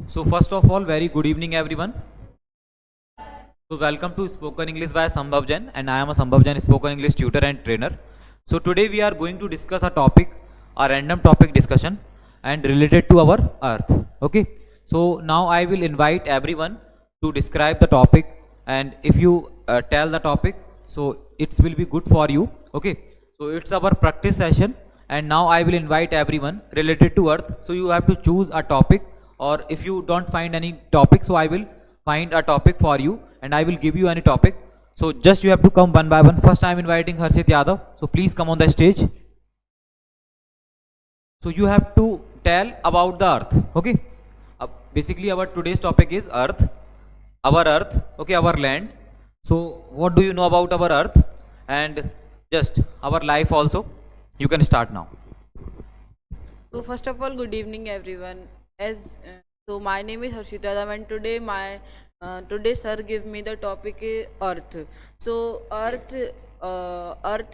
So first of all, very good evening everyone. So welcome to Spoken English by Sambhav Jain, and I am a Sambhav Jain spoken English tutor and trainer. So today we are going to discuss a topic, a random topic discussion and related to our earth. Okay. So now I will invite everyone to describe the topic, and if you tell the topic, so it will be good for you. Okay. So it's our practice session, and now I will invite everyone related to earth. So you have to choose a topic, or if you don't find any topic, so I will find a topic for you and I will give you any topic. So just you have to come one by one. First I am inviting Harshit Yadav. So please come on the stage. So you have to tell about the earth. Okay. Basically our today's topic is earth. Our earth. Okay, our land. So what do you know about our earth and just our life also? You can start now. So first of all, good evening everyone. So my name is Harshita Adam and today sir give me the topic is Earth. So Earth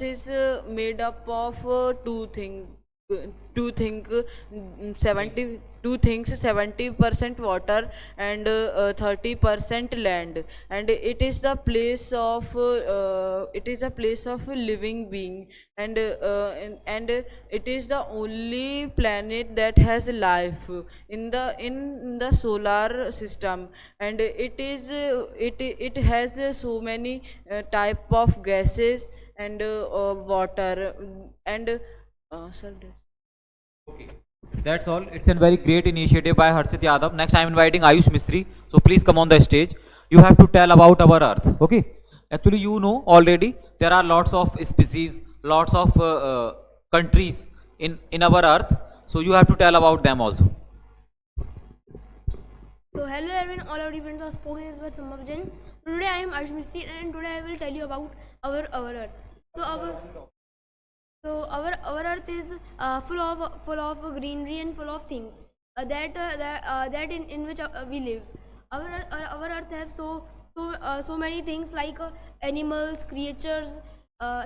is made up of two things 70% water and 30% land, and it is the place of a living being, and it is the only planet that has life in the solar system, and it has so many type of gases and water and sir. Okay. That's all. It's a very great initiative by Harshit Yadav. Next, I am inviting Ayush Mistry. So please come on the stage. You have to tell about our Earth. Okay. Actually, you know already there are lots of species, lots of countries in our Earth. So you have to tell about them also. So hello everyone, all our events are spoken is by Sambhav Jain. Today I am Ayush Mistry and today I will tell you about our Earth. So our Earth is full of greenery and full of things that in which we live. Our Earth has so many things like animals, creatures,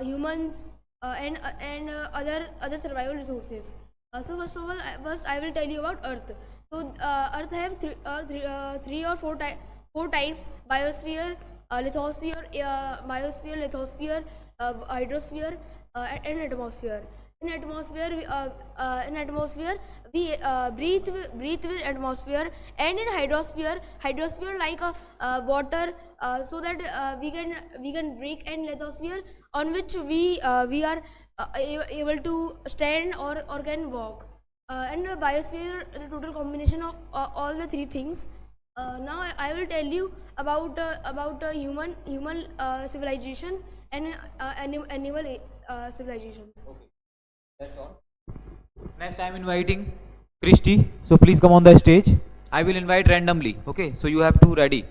humans, and other survival resources. So first I will tell you about Earth. So Earth have three or four types: biosphere, lithosphere, hydrosphere, and atmosphere. In atmosphere we breathe with atmosphere, and in hydrosphere like water, so that we can drink, and lithosphere on which we are able to stand or can walk, and biosphere the total combination of all the three things. Now I will tell you about human civilizations and animal civilizations. Okay. That's all. Next, I am inviting Christy. So please come on the stage. I will invite randomly. Okay. So you have to ready.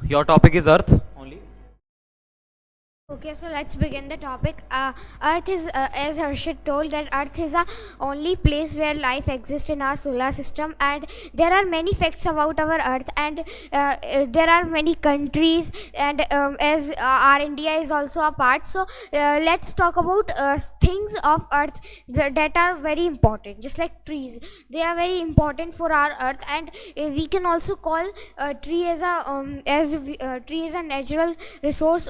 Your topic is Earth only. Okay, so let's begin the topic. Earth is, as Harshit told, that Earth is the only place where life exists in our solar system, and there are many facts about our Earth, and there are many countries, and as our India is also a part. So let's talk about things of Earth that are very important, just like trees. They are very important for our Earth, and we can also call tree as tree is a natural resource.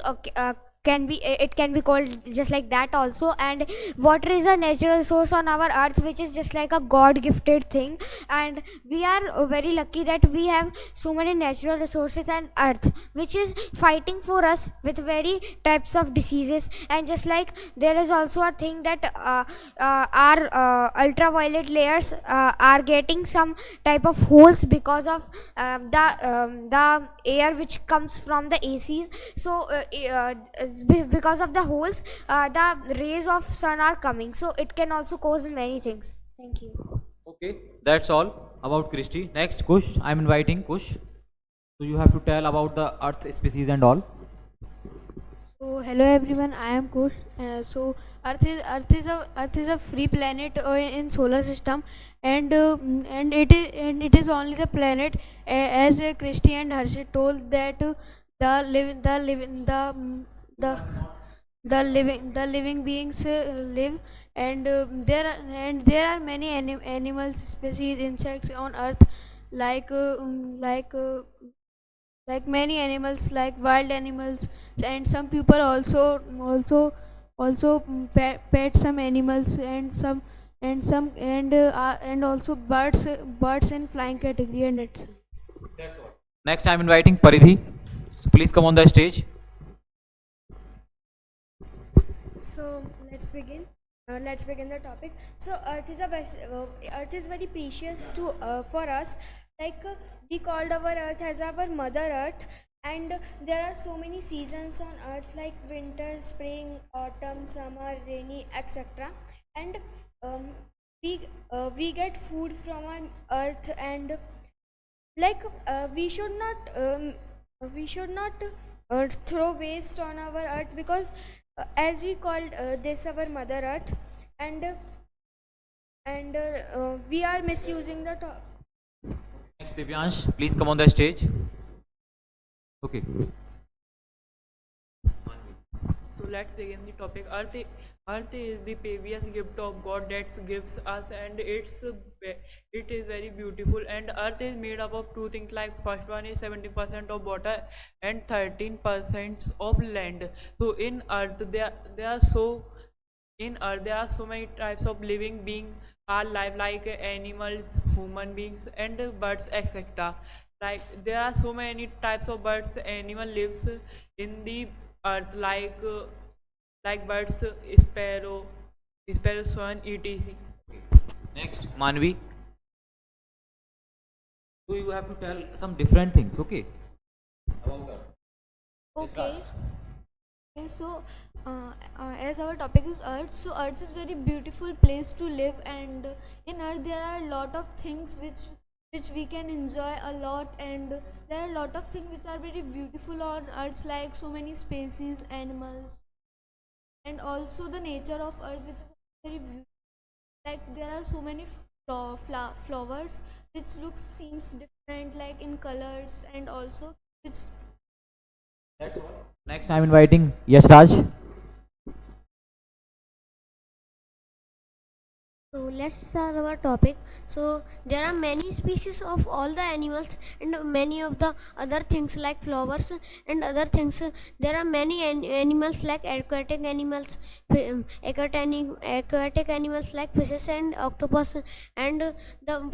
It can be called just like that also. And water is a natural source on our earth, which is just like a god gifted thing, and we are very lucky that we have so many natural resources and earth which is fighting for us with very types of diseases. And just like there is also a thing that our ultraviolet layers are getting some type of holes because of the air which comes from the ACs. So because of the holes, the rays of sun are coming, so it can also cause many things. Thank you. Okay. That's all about Christy. Next, Kush. I am inviting Kush. So you have to tell about the Earth species and all. So hello everyone, I am Kush. So Earth is a free planet in solar system, and it is only the planet, as Christy and Harshit told, that the live the live the the living beings live, and there are many animals, species, insects on earth, like like many animals, like wild animals, and some people pet some animals, and also birds in flying category, and it's Next, I'm inviting Paridhi. So please come on the stage. So let's begin the topic. So Earth is very precious to for us. We called our Earth as our Mother Earth, and there are so many seasons on Earth like winter, spring, autumn, summer, rainy, etc. And um, we get food from on Earth, and we should not throw waste on our Earth, because as we called this our Mother Earth, and we are misusing the Next, Divyansh, please come on the stage. Okay. So let's begin the topic. Earth is the previous gift of God that gives us, and it is very beautiful. And Earth is made up of two things. Like first one is 70% of water and 13% of land. So in Earth there are so many types of living beings are life, like animals, human beings, and birds, etc. Like there are so many types of birds, animal lives in the earth, like birds, sparrow, swan, etc. Next, Manvi. So you have to tell some different things, okay? About Earth. okay. Okay, so as our topic is Earth, so Earth is very beautiful place to live, and in Earth there are a lot of things which we can enjoy a lot, and there are a lot of things which are very beautiful on Earth, like so many species, animals, and also the nature of Earth, which is very beautiful. Like there are so many flowers which looks seems different, like in colors, and also which Next, I'm inviting Yashraj. So let's start our topic. So there are many species of all the animals and many of the other things like flowers and other things. There are many animals like aquatic animals like fishes and octopus, and the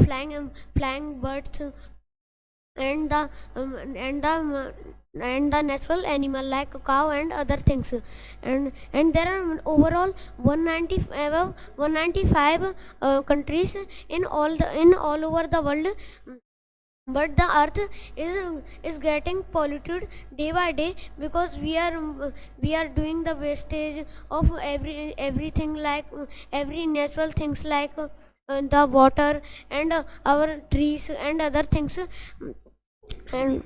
flying birds, and the natural animal like a cow and other things, and there are overall 195 countries in all over the world, but the earth is getting polluted day by day, because we are doing the wastage of everything, like every natural things, like the water, and our trees and other things, and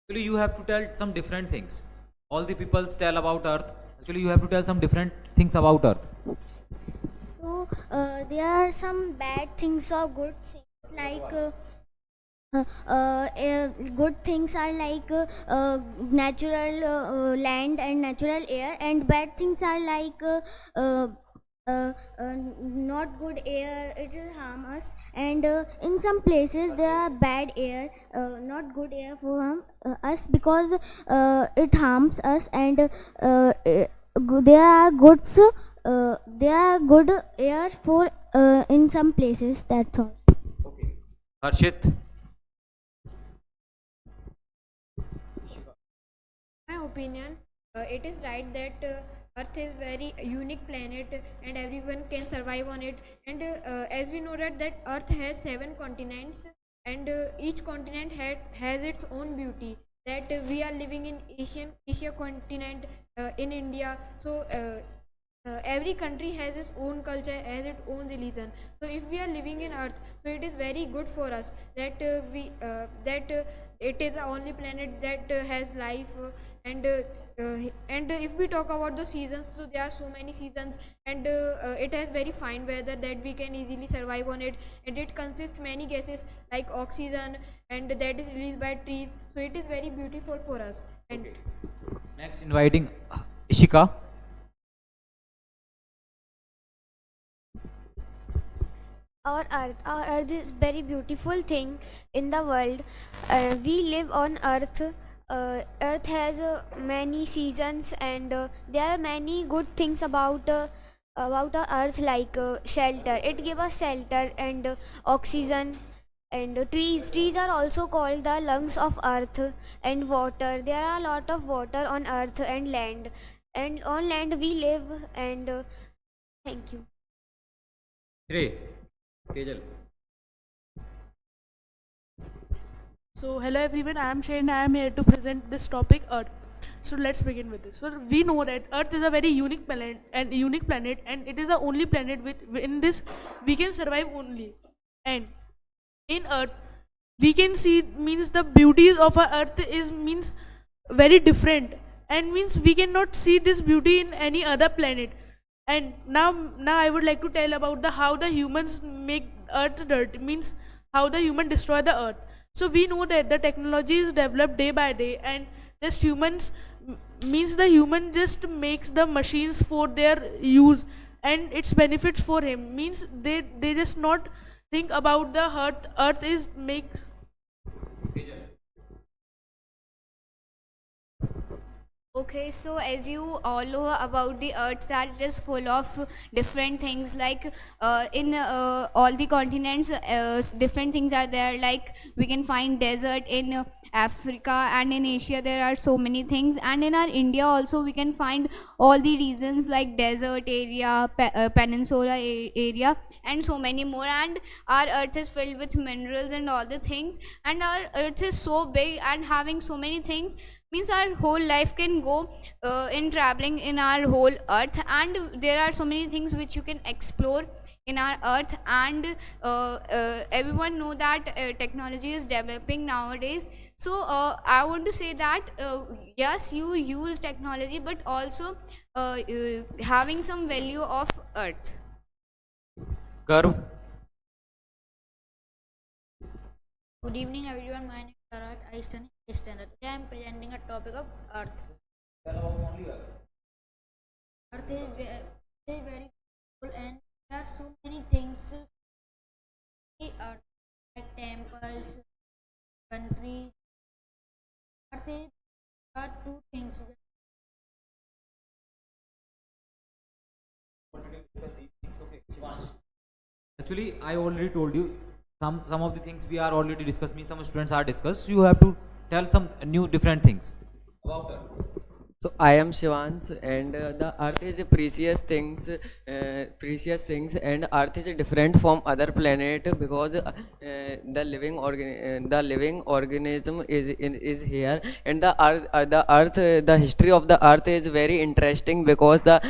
Actually, you have to tell some different things. All the people tell about Earth. Actually, you have to tell some different things about Earth. so there are some bad things or good things, like good things are like natural land and natural air, and bad things are like not good air, it will harm us, and in some places there are bad air, not good air for us, because it harms us, and there are there are good air for in some places, that's all. Okay. Harshit. my opinion, it is right that Earth is very unique planet, and everyone can survive on it. And as we know that Earth has 7 continents, and each continent has its own beauty. That we are living in Asia continent, in India. So every country has its own culture, has its own religion. So if we are living in Earth, so it is very good for us that it is the only planet that has life, and if we talk about the seasons, so there are so many seasons, and it has very fine weather that we can easily survive on it, and it consists many gases like oxygen, and that is released by trees. So it is very beautiful for us. And Next, inviting Ishika. Our earth is very beautiful thing in the world. We live on earth. Earth has many seasons, and there are many good things about our earth, like shelter. It gives us shelter and oxygen. And trees are also called the lungs of earth. And water, there are a lot of water on earth and land, and on land we live. And thank you. Shrey, Tejal. So hello everyone, I am Shane. I am here to present this topic, Earth. So let's begin with this. So we know that Earth is a very unique planet, and it is the only planet in this we can survive only. And in Earth, we can see means the beauties of our Earth is means very different, and means we cannot see this beauty in any other planet. And now I would like to tell about the how the humans make Earth dirt, means how the human destroy the Earth. So we know that the technology is developed day by day, and just means the human just makes the machines for their use and its benefits for him. Means they just not think about the earth. Earth is makes. Okay, so as you all know about the earth, that it is full of different things, like in all the continents different things are there, like we can find desert in Africa, and in Asia there are so many things, and in our India also we can find all the regions like desert area, peninsula area, and so many more. And our earth is filled with minerals and all the things, and our earth is so big and having so many things, means our whole life can go in traveling in our whole earth. And there are so many things which you can explore in our earth. And everyone know that technology is developing nowadays. So I want to say that yes, you use technology, but also having some value of earth. Garv. Good evening everyone, my name is Karat. I study standard. Today I am presenting a topic of Earth. Earth is very beautiful, and there are so many things in Earth, like temples, countries. Earth is, there are two things. Actually, I already told you some of the things we are already discussed. Me, some students are discussed. You have to tell some new different things about Earth. So I am Shivansh, and the earth is a precious things, and earth is different from other planet because the living organism is here. And the history of the earth is very interesting because the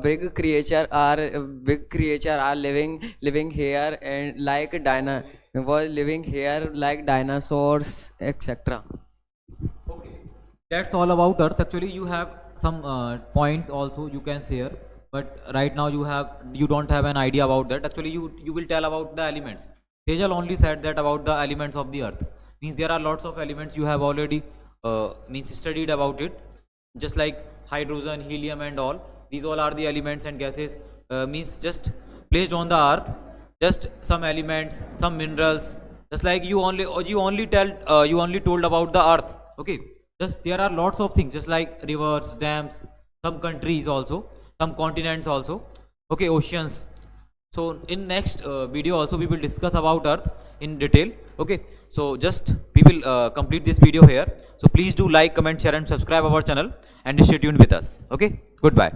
big creature are living here, and living here like dinosaurs, etc. That's all about Earth. Actually, you have some points also you can share, but right now you don't have an idea about that. Actually, you will tell about the elements. Tejal only said that about the elements of the Earth. Means there are lots of elements you have already means studied about it, just like hydrogen, helium, and all. These all are the elements and gases. Means just placed on the Earth, just some elements, some minerals. Just like you only told about the Earth. Okay. Just there are lots of things, just like rivers, dams, some countries also, some continents also, okay, oceans. So in next video also we will discuss about Earth in detail. Okay, so just people complete this video here. So please do like, comment, share, and subscribe our channel, and stay tuned with us. Okay, goodbye.